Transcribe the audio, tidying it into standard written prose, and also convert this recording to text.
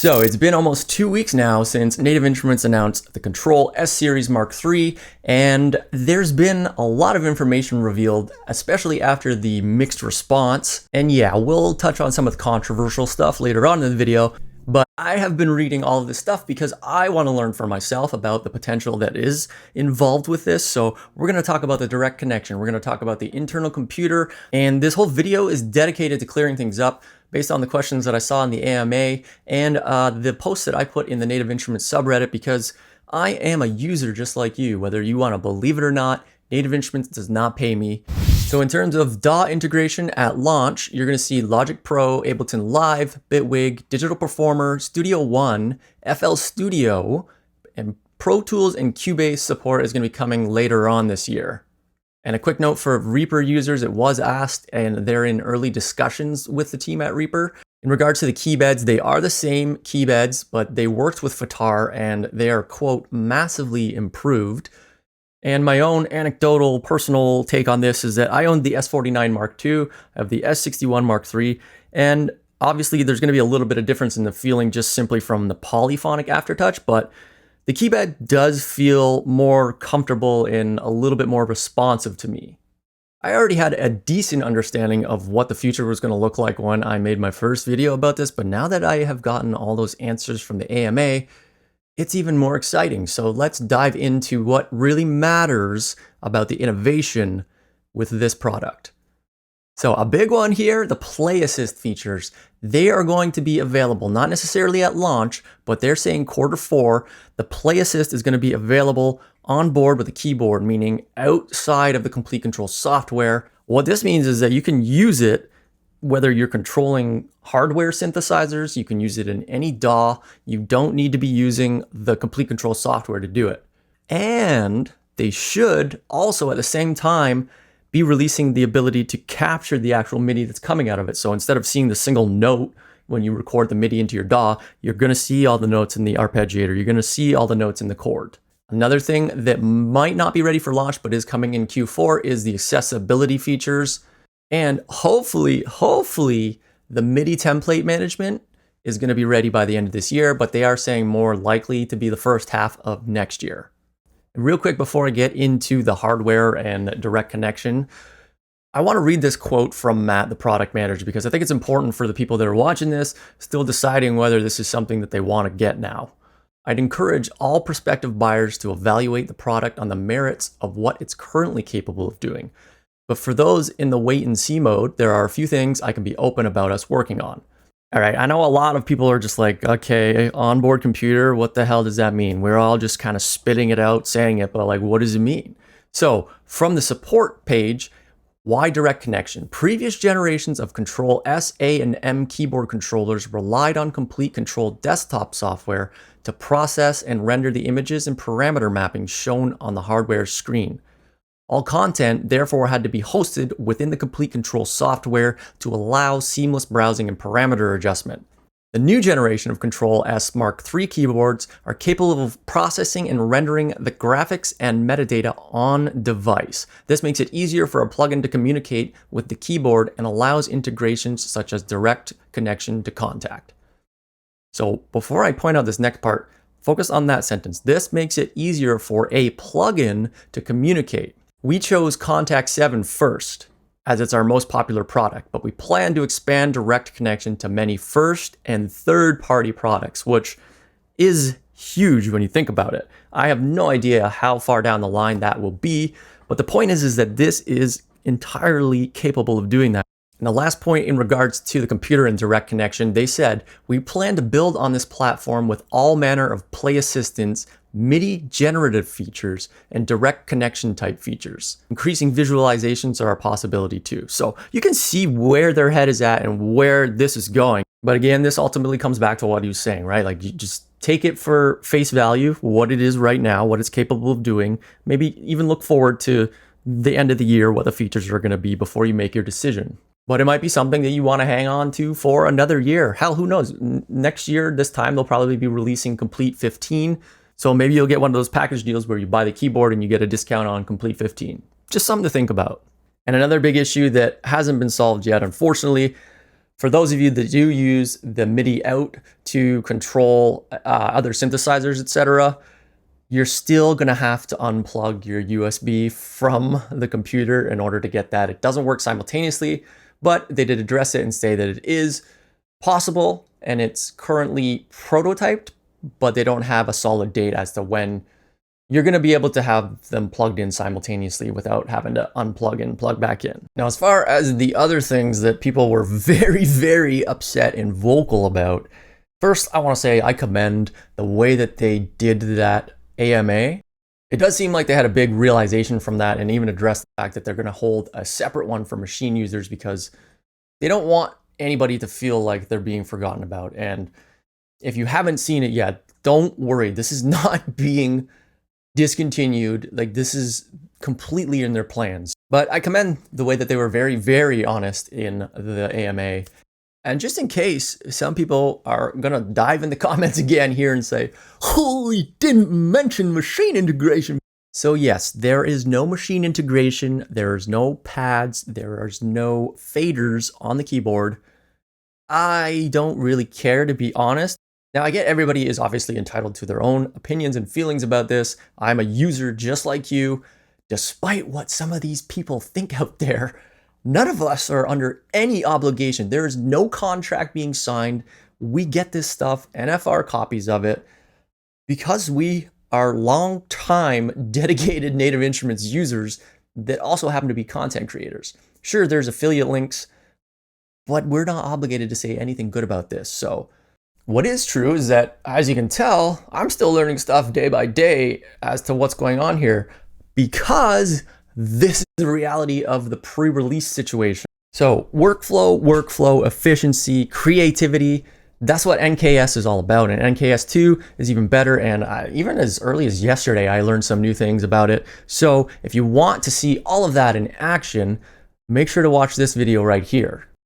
So it's been almost 2 weeks now since Native Instruments announced the Kontrol S-Series Mark III, and there's been a lot of information revealed, especially after the mixed response. And yeah, we'll touch on some of the controversial stuff later on in the video, but I have been reading all of this stuff because I want to learn for myself about the potential that is involved with this. So we're going to talk about the direct connection, we're going to talk about the internal computer, and this whole video is dedicated to clearing things up based on the questions that I saw in the AMA and the posts that I put in the Native Instruments subreddit, because I am a user just like you. Whether you want to believe it or not, Native Instruments does not pay me. So in terms of DAW integration at launch, you're going to see Logic Pro, Ableton Live, Bitwig, Digital Performer, Studio One, FL Studio, and Pro Tools and Cubase support is going to be coming later on this year. And a quick note for Reaper users, it was asked and they're in early discussions with the team at Reaper. In regards to the key beds, they are the same key beds, but they worked with FTAR and they are, quote, massively improved. And my own anecdotal personal take on this is that I own the S49 Mark II, I have the S61 Mark III, and obviously there's going to be a little bit of difference in the feeling just simply from the polyphonic aftertouch, but the keypad does feel more comfortable and a little bit more responsive to me. I already had a decent understanding of what the future was going to look like when I made my first video about this, but now that I have gotten all those answers from the AMA, it's even more exciting. So let's dive into what really matters about the innovation with this product. So a big one here, the play assist features. They are going to be available, not necessarily at launch, but they're saying Q4, the play assist is going to be available on board with the keyboard, meaning outside of the Complete Control software. What this means is that you can use it whether you're controlling hardware synthesizers, you can use it in any DAW. You don't need to be using the Complete Control software to do it. And they should also at the same time be releasing the ability to capture the actual MIDI that's coming out of it. So instead of seeing the single note when you record the MIDI into your DAW, you're going to see all the notes in the arpeggiator. You're going to see all the notes in the chord. Another thing that might not be ready for launch but is coming in Q4 is the accessibility features. And hopefully, the MIDI template management is going to be ready by the end of this year, but they are saying more likely to be the first half of next year. Real quick before I get into the hardware and direct connection, I want to read this quote from Matt, the product manager, because I think it's important for the people that are watching this, still deciding whether this is something that they want to get now. I'd encourage all prospective buyers to evaluate the product on the merits of what it's currently capable of doing. But for those in the wait and see mode, there are a few things I can be open about us working on. All right, I know a lot of people are just like, okay, onboard computer, what the hell does that mean? We're all just kind of spitting it out, saying it, but like, what does it mean? So from the support page, why direct connection? Previous generations of Kontrol S, A, and M keyboard controllers relied on Complete Control desktop software to process and render the images and parameter mapping shown on the hardware screen. All content, therefore, had to be hosted within the Complete Control software to allow seamless browsing and parameter adjustment. The new generation of Kontrol S Mark III keyboards are capable of processing and rendering the graphics and metadata on device. This makes it easier for a plugin to communicate with the keyboard and allows integrations such as direct connection to contact. So before I point out this next part, focus on that sentence. This makes it easier for a plugin to communicate. We chose Contact 7 first, as it's our most popular product, but we plan to expand direct connection to many first and third-party products, which is huge when you think about it. I have no idea how far down the line that will be, but the point is that this is entirely capable of doing that. And the last point in regards to the computer and direct connection, they said, we plan to build on this platform with all manner of play assistance, MIDI generative features, and direct connection type features. Increasing visualizations are a possibility too. So you can see where their head is at and where this is going. But again, this ultimately comes back to what he was saying, right? Like, you just take it for face value, what it is right now, what it's capable of doing. Maybe even look forward to the end of the year, what the features are going to be before you make your decision. But it might be something that you want to hang on to for another year. Hell, who knows? Next year, this time, they'll probably be releasing Complete 15. So maybe you'll get one of those package deals where you buy the keyboard and you get a discount on Complete 15. Just something to think about. And another big issue that hasn't been solved yet, unfortunately, For those of you that do use the MIDI out to control other synthesizers, etc., you're still going to have to unplug your USB from the computer in order to get that. It doesn't work simultaneously, but they did address it and say that it is possible, and it's currently prototyped, but they don't have a solid date as to when you're going to be able to have them plugged in simultaneously without having to unplug and plug back in. Now, as far as the other things that people were very, very upset and vocal about, first, I want to say I commend the way that they did that AMA. It does seem like they had a big realization from that and even addressed the fact that they're going to hold a separate one for Maschine users because they don't want anybody to feel like they're being forgotten about. And if you haven't seen it yet, don't worry. This is not being discontinued. Like, this is completely in their plans. But I commend the way that they were very, very honest in the AMA. And just in case some people are going to dive in the comments again here and say, oh, you didn't mention Maschine integration. So yes, there is no Maschine integration. There's no pads. There's no faders on the keyboard. I don't really care, to be honest. Now, I get everybody is obviously entitled to their own opinions and feelings about this. I'm a user just like you. Despite what some of these people think out there, none of us are under any obligation. There is no contract being signed. We get this stuff, NFR copies of it, because we are long-time dedicated Native Instruments users that also happen to be content creators. Sure, there's affiliate links, but we're not obligated to say anything good about this. So what is true is that, as you can tell, I'm still learning stuff day by day as to what's going on here, because this is the reality of the pre-release situation. So workflow, efficiency, creativity, that's what NKS is all about. And NKS 2 is even better. And even as early as yesterday, I learned some new things about it. So if you want to see all of that in action, make sure to watch this video right here.